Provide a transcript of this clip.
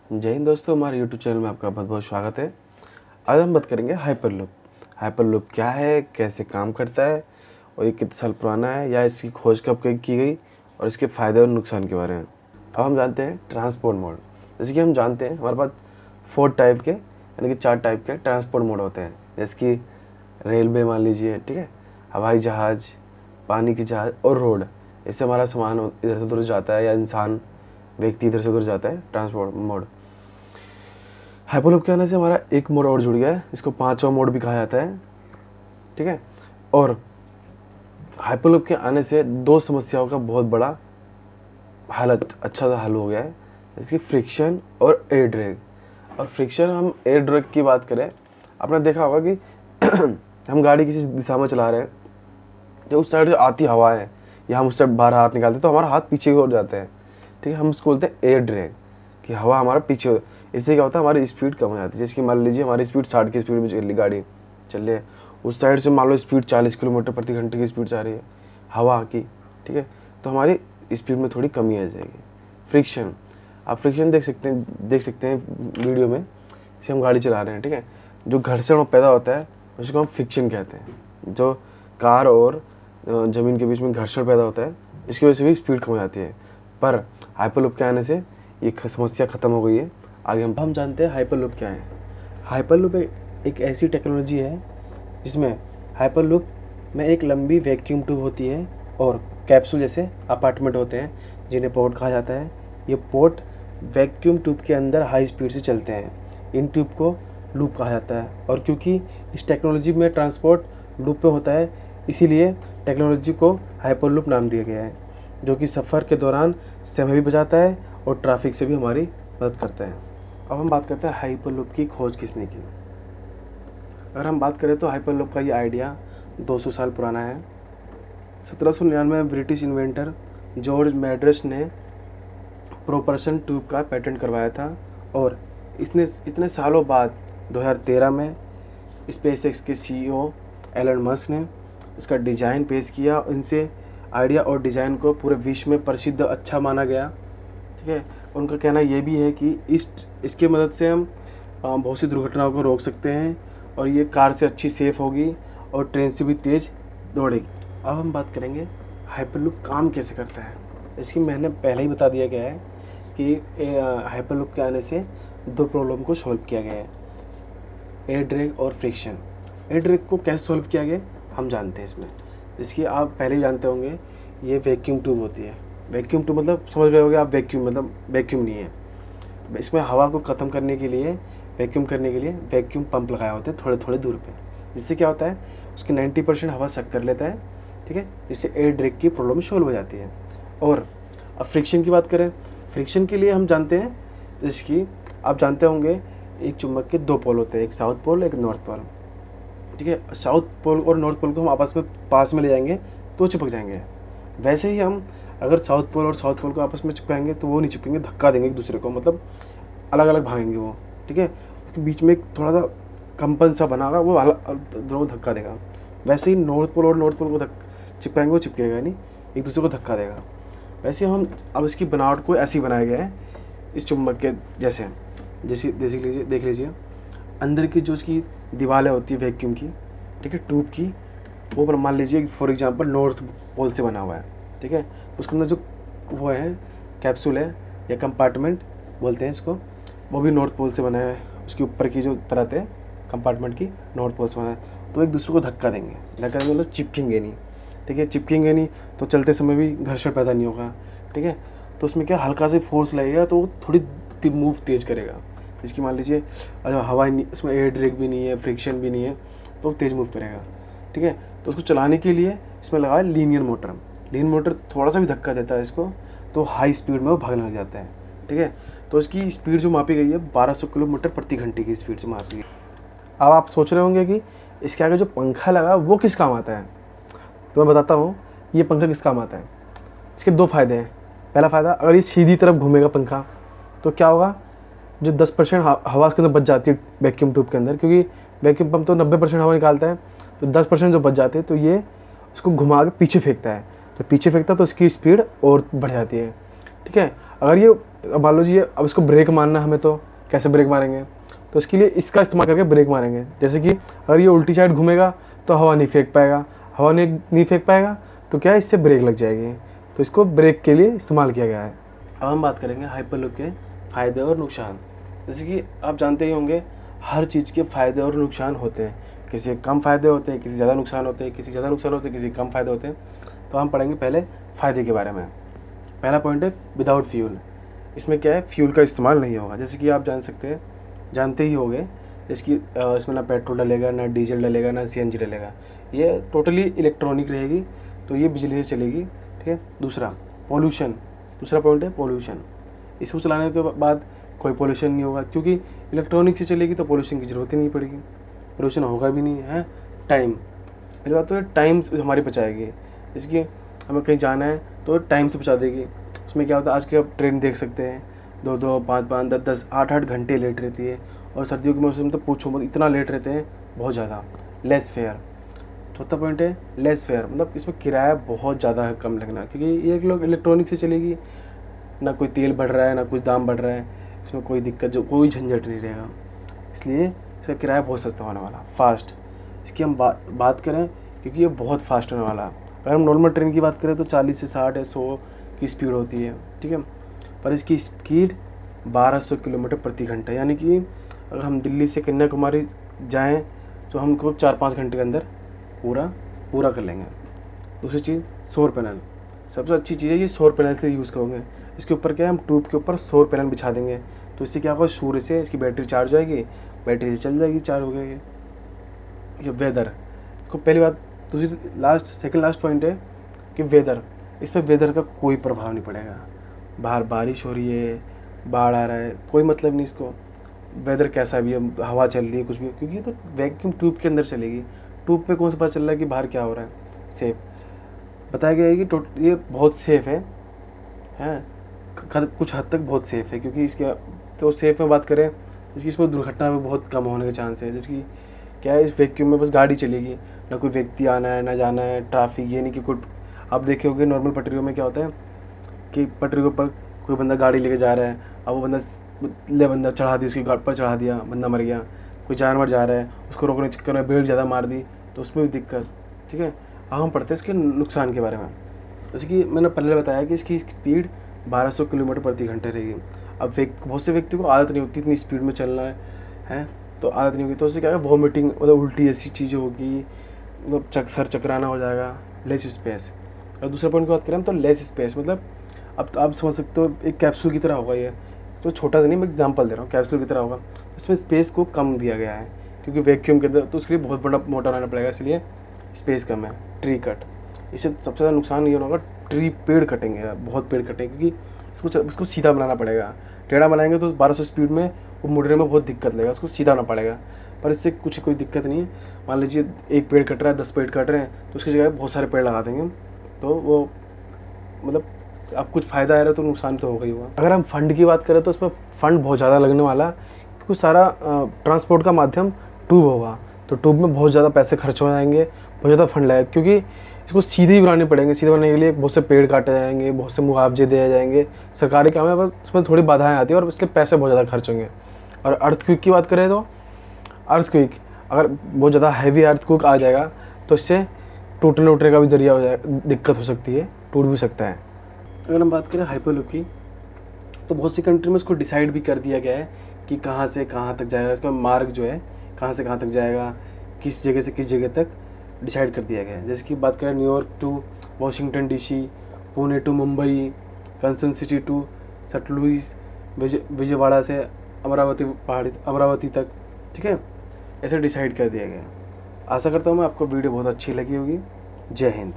जय हिंद दोस्तों, हमारे यूट्यूब चैनल में आपका बहुत बहुत स्वागत है। आज हम बात करेंगे हाइपरलूप। हाइपरलूप क्या है, कैसे काम करता है और ये कितने साल पुराना है या इसकी खोज कब की गई और इसके फ़ायदे और नुकसान के बारे में। अब हम जानते हैं ट्रांसपोर्ट मोड। जैसे कि हम जानते हैं हमारे पास 4 टाइप के यानी कि 4 टाइप के ट्रांसपोर्ट मोड होते हैं। जैसे कि रेलवे मान लीजिए, ठीक है, हवाई जहाज़, पानी की जहाज़ और रोड। इससे हमारा सामान इधर से उधर जाता है या इंसान व्यक्ति इधर से उधर जाता है, ट्रांसपोर्ट मोड। हाइपरलूप के आने से हमारा एक मोड और जुड़ गया है, इसको 5वां मोड भी कहा जाता है, ठीक है। और हाइपरलूप के आने से 2 समस्याओं का बहुत बड़ा अच्छा सा हल हो गया है, इसकी फ्रिक्शन और एयर ड्रैग। और फ्रिक्शन, हम एयर ड्रैग की बात करें, आपने देखा होगा कि हम गाड़ी किसी दिशा में चला रहे हैं, जो उस साइड से आती हवा है या हम उस साइड बाहर हाथ निकालते हैं तो हमारा हाथ पीछे की ओर जाते हैं, ठीक है। हम उसको बोलते हैं एयर ड्रैग, कि हवा हमारा पीछे। इससे क्या होता है, हमारी स्पीड कम हो जाती है। जैसे कि मान लीजिए हमारी स्पीड 60 की स्पीड में गाड़ी चल रही है, उस साइड से मान लो स्पीड 40 किलोमीटर प्रति घंटे की स्पीड से आ रही है हवा की, ठीक है, तो हमारी स्पीड में थोड़ी कमी आ जाएगी। फ्रिक्शन, आप फ्रिक्शन देख सकते हैं वीडियो में, जैसे हम गाड़ी चला रहे हैं, ठीक है, जो घर्षण पैदा होता है उसको हम फ्रिक्शन कहते हैं। जो कार और ज़मीन के बीच में घर्षण पैदा होता है, इसकी वजह से भी स्पीड कम हो जाती है। पर हाइपरलूप के आने से ये समस्या ख़त्म हो गई है। आगे हम जानते हैं हाइपरलूप क्या है। हाइपरलूप एक ऐसी टेक्नोलॉजी है जिसमें हाइपरलूप में एक लंबी वैक्यूम ट्यूब होती है और कैप्सूल जैसे अपार्टमेंट होते हैं जिन्हें पोर्ट कहा जाता है। ये पोर्ट वैक्यूम ट्यूब के अंदर हाई स्पीड से चलते हैं। इन ट्यूब को लूप कहा जाता है, और क्योंकि इस टेक्नोलॉजी में ट्रांसपोर्ट लूप पे होता है, इसीलिए टेक्नोलॉजी को हाइपरलूप नाम दिया गया है, जो कि सफ़र के दौरान समय भी बचाता है और ट्रैफिक से भी हमारी मदद करता है। अब हम बात करते हैं हाइपरलूप की खोज किसने की। अगर हम बात करें तो हाइपरलूप का ये आइडिया 200 साल पुराना है। 1799 में ब्रिटिश इन्वेंटर जॉर्ज मैड्रस ने प्रोपल्शन ट्यूब का पेटेंट करवाया था, और इसने इतने सालों बाद 2013 में स्पेसएक्स के सीईओ एलन मस्क ने इसका डिज़ाइन पेश किया। इनसे आइडिया और डिज़ाइन को पूरे विश्व में प्रसिद्ध अच्छा माना गया, ठीक है। उनका कहना यह भी है कि इसकी मदद से हम बहुत सी दुर्घटनाओं को रोक सकते हैं, और ये कार से अच्छी सेफ होगी और ट्रेन से भी तेज़ दौड़ेगी। अब हम बात करेंगे हाइपरलूप काम कैसे करता है। इसकी मैंने पहले ही बता दिया गया है कि हाइपरलूप के आने से 2 प्रॉब्लम को सॉल्व किया गया है, एयर ड्रैग और फ्रिक्शन। एयर ड्रैग को कैसे सॉल्व किया गया हम जानते हैं इसमें। जिसकी आप पहले ही जानते होंगे, ये वैक्यूम ट्यूब होती है। वैक्यूम ट्यूब मतलब समझ गए होंगे आप, वैक्यूम मतलब वैक्यूम नहीं है। इसमें हवा को ख़त्म करने के लिए, वैक्यूम करने के लिए वैक्यूम पंप लगाए होते हैं थोड़े थोड़े दूर पे। जिससे क्या होता है, उसकी 90% हवा सक कर लेता है, ठीक है, जिससे एयर ड्रैग की प्रॉब्लम सॉल्व हो जाती है। और अब फ्रिक्शन की बात करें, फ्रिक्शन के लिए हम जानते हैं, जैसे कि आप जानते होंगे एक चुंबक के 2 पोल होते हैं, एक साउथ पोल एक नॉर्थ पोल, ठीक है। साउथ पोल और नॉर्थ पोल को हम आपस में पास में ले जाएंगे तो चिपक जाएंगे। वैसे ही हम अगर साउथ पोल और साउथ पोल को आपस में चिपकाएंगे तो वो नहीं चिपकेंगे, धक्का देंगे एक दूसरे को, मतलब अलग अलग भागेंगे वो, ठीक है। उसके बीच में एक थोड़ा सा कंपन सा बना होगा, वो दोनों धक्का देगा। वैसे ही नॉर्थ पोल और नॉर्थ पोल को चिपकाएंगे, वो चिपकेगा नहीं, एक दूसरे को धक्का देगा। वैसे हम अब इसकी बनावट को ऐसी बनाया गया है इस चुंबक के जैसे देख लीजिए अंदर की जो इसकी दीवारें होती है वैक्यूम की, ठीक है, ट्यूब की, वो मान लीजिए फॉर एग्जांपल नॉर्थ पोल से बना हुआ है, ठीक है। उसके अंदर जो वो है कैप्सूल है या कंपार्टमेंट बोलते हैं इसको, वो भी नॉर्थ पोल से बना है। उसके ऊपर की जो परत है कंपार्टमेंट की, नॉर्थ पोल से बना है। तो एक दूसरे को धक्का देंगे मतलब चिपकेंगे नहीं, ठीक है। चिपकेंगे नहीं तो चलते समय भी घर्षण पैदा नहीं होगा, ठीक है। तो उसमें क्या हल्का से फोर्स लगेगा तो वो थोड़ी मूव तेज़ करेगा। जिसकी मान लीजिए हवा नहीं, इसमें एयर ड्रैग भी नहीं है, फ्रिक्शन भी नहीं है, तो तेज़ मूव करेगा, ठीक है। तो उसको चलाने के लिए इसमें लगा है लीनियर मोटर। लीनियर मोटर थोड़ा सा भी धक्का देता है इसको तो हाई स्पीड में वो भागने लग जाता है, ठीक है। तो इसकी स्पीड जो मापी गई है 1200 किलोमीटर प्रति घंटे की स्पीड से मापी गई। अब आप सोच रहे होंगे कि इसके आगे जो पंखा लगा वो किस काम आता है, तो मैं बताता हूँ ये पंखा किस काम आता है। इसके 2 फ़ायदे हैं। पहला फ़ायदा, अगर ये सीधी तरफ घूमेगा पंखा तो क्या होगा, जो 10% हवा उसके अंदर बच जाती है वैक्यूम ट्यूब के अंदर, क्योंकि वैक्यूम पंप तो 90% हवा निकालता है, तो 10% जो बच जाते हैं तो ये उसको घुमा के पीछे फेंकता है। तो पीछे फेंकता है तो इसकी स्पीड और बढ़ जाती है, ठीक है। अगर ये अब मान लो जी अब इसको ब्रेक मारना हमें, तो कैसे ब्रेक मारेंगे? तो इसके लिए इसका इस्तेमाल करके ब्रेक मारेंगे। जैसे कि अगर ये उल्टी साइड घूमेगा तो हवा नहीं फेंक पाएगा, हवा नहीं फेंक पाएगा तो क्या है, इससे ब्रेक लग जाएगी। तो इसको ब्रेक के लिए इस्तेमाल किया गया है। अब हम बात करेंगे हाइपरलूप के फ़ायदे और नुकसान। जैसे कि आप जानते ही होंगे हर चीज़ के फ़ायदे और नुकसान होते हैं। किसी के कम फ़ायदे होते हैं, किसी ज़्यादा नुकसान होते हैं, किसी ज़्यादा नुकसान होते हैं, किसी कम फ़ायदे होते हैं। तो हम पढ़ेंगे पहले फ़ायदे के बारे में। पहला पॉइंट है विदाउट फ्यूल। इसमें क्या है, फ्यूल का इस्तेमाल नहीं होगा। जैसे कि आप जानते ही होंगे, जैसे कि इसमें ना पेट्रोल डलेगा, ना डीजल डलेगा, ना सीएनजी डलेगा। ये टोटली इलेक्ट्रॉनिक रहेगी, तो ये बिजली से चलेगी। ठीक है। दूसरा पॉइंट है पोल्यूशन। इसको चलाने के बाद कोई पोल्यूशन नहीं होगा, क्योंकि इलेक्ट्रॉनिक से चलेगी तो पोल्यूशन की ज़रूरत ही नहीं पड़ेगी, पोल्यूशन होगा भी नहीं है। टाइम, पहली बात तो टाइम हमारी बचाएगी। जैसे कि हमें कहीं जाना है तो टाइम से पहुँचा देगी। उसमें क्या होता है, आज के आप ट्रेन देख सकते हैं 2-2, 5-5, 10-10, 8-8 घंटे लेट रहती है। और सर्दियों के मौसम में तो पूछो मत, इतना लेट रहते हैं, बहुत ज़्यादा। Less fair. चौथा पॉइंट है लेस फेयर, मतलब इसमें किराया बहुत ज़्यादा कम लगना, क्योंकि ये लोग इलेक्ट्रॉनिक से चलेगी, ना कोई तेल बढ़ रहा है, ना कुछ दाम बढ़ रहा है, इसमें कोई दिक्कत, जो कोई झंझट नहीं रहेगा, इसलिए इसका किराया बहुत सस्ता होने वाला। फास्ट, इसकी हम बात करें, क्योंकि ये बहुत फास्ट होने वाला। अगर हम नॉर्मल ट्रेन की बात करें तो 40 से 60 या 100 की स्पीड होती है, ठीक है। पर इसकी स्पीड 1200 किलोमीटर प्रति घंटा, यानी कि अगर हम दिल्ली से कन्याकुमारी जाएं तो हमको 4-5 घंटे के अंदर पूरा कर लेंगे। दूसरी चीज़ सौर पैनल, सबसे अच्छी चीज़ है ये सौर पैनल से यूज़ करोगे। इसके ऊपर क्या है, हम ट्यूब के ऊपर सौर पैनल बिछा देंगे, तो इससे क्या होगा, सूर्य से इसकी बैटरी चार्ज हो जाएगी, बैटरी से चल जाएगी, चार्ज हो गई। ये वेदर को पहली बात। दूसरी सेकंड लास्ट पॉइंट है कि वेदर, इस पर वेदर का कोई प्रभाव नहीं पड़ेगा। बाहर बारिश हो रही है, बाढ़ आ रहा है, कोई मतलब नहीं इसको, वेदर कैसा भी है, हवा चल रही है, कुछ भी, क्योंकि ये तो वैक्यूम ट्यूब के अंदर चलेगी। ट्यूब पे कौन सा पता चल रहा है कि बाहर क्या हो रहा है। सेफ बताया गया है कि ये बहुत सेफ़ है, कुछ हद तक बहुत सेफ़ है, क्योंकि इसके तो सेफ़ में बात करें, इसमें दुर्घटना में बहुत कम होने के चांस है। जैसे कि क्या है, इस वैक्यूम में बस गाड़ी चलेगी, ना कोई व्यक्ति आना है ना जाना है, ट्रैफिक, ये नहीं कि कोई, आप देखे होंगे नॉर्मल पटरियों में क्या होता है कि पटरी के ऊपर कोई बंदा गाड़ी लेके जा रहा है, अब वो बंदा चढ़ा दी, उसकी गाड़ी पर चढ़ा दिया, बंदा मर गया। कोई जानवर जा रहा है, उसको रोकने के चक्कर में भीड़ ज़्यादा मार दी, तो उसमें भी दिक्कत। ठीक है। अब हम पढ़ते हैं इसके नुकसान के बारे में। जैसे कि मैंने पहले बताया कि इसकी स्पीड 1200 किलोमीटर प्रति घंटे रहेगी। अब बहुत से व्यक्ति को आदत नहीं होती इतनी स्पीड में चलना है, तो आदत नहीं होगी, तो उससे क्या है, वॉमिटिंग, मतलब उल्टी ऐसी चीज़ें होगी, मतलब सर चकराना हो जाएगा। Less space. और दूसरे पॉइंट की बात करें तो लेस स्पेस, मतलब अब आप समझ सकते हो एक कैप्सूल की तरह होगा ये, तो छोटा सा नहीं, मैं एग्जांपल दे रहा हूँ, कैप्सूल की तरह होगा। इसमें स्पेस को कम दिया गया है, क्योंकि वैक्यूम के अंदर तो उसके लिए बहुत बड़ा मोटा बनाना पड़ेगा, इसलिए स्पेस कम है। ट्री कट, इससे सबसे ज़्यादा नुकसान ये होगा, पेड़ कटेंगे, बहुत पेड़ कटेंगे, क्योंकि इसको सीधा बनाना पड़ेगा। टेढ़ा बनाएंगे तो 1200 स्पीड में वो मुड़ने में बहुत दिक्कत लगेगा, उसको सीधा होना पड़ेगा। पर इससे कोई दिक्कत नहीं है। मान लीजिए एक पेड़ कट रहा है, 10 पेड़ कट रहे हैं, तो उसकी जगह बहुत सारे पेड़ लगा देंगे, तो वो मतलब अब कुछ फ़ायदा आ रहा है तो नुकसान तो होगा ही होगा। अगर हम फंड की बात करें तो उसमें फ़ंड बहुत ज़्यादा लगने वाला, क्योंकि सारा ट्रांसपोर्ट का माध्यम ट्यूब होगा, तो ट्यूब में बहुत ज़्यादा पैसे खर्च हो जाएंगे, बहुत ज़्यादा फंड लगेगा, क्योंकि इसको सीधे ही बनाने पड़ेंगे। सीधे बनाने के लिए बहुत से पेड़ काटे जाएंगे, बहुत से मुआवजे दिए जाएंगे, सरकारी काम है, पर उसमें थोड़ी बाधाएँ आती है और इसलिए पैसे बहुत ज़्यादा खर्च होंगे। और अर्थक्वेक की बात करें तो अर्थक्वेक, अगर बहुत ज़्यादा हैवी अर्थक्वेक आ जाएगा तो इससे टूटने उटने का भी जरिया हो जाएगा, दिक्कत हो सकती है, टूट भी सकता है। अगर हम बात करें हाइपरलूप की, तो बहुत सी कंट्री में इसको डिसाइड भी कर दिया गया है कि कहाँ से कहाँ तक जाएगा, इसका मार्ग जो है कहाँ से कहाँ तक जाएगा, किस जगह से किस जगह तक डिसाइड कर दिया गया है। जैसे कि बात करें New York to Washington DC, Pune to Mumbai, Kansas city to Saint Louis, Vijayawada से अमरावती तक, ठीक है, ऐसे डिसाइड कर दिया गया है। आशा करता हूँ मैं आपको वीडियो बहुत अच्छी लगी होगी। जय हिंद।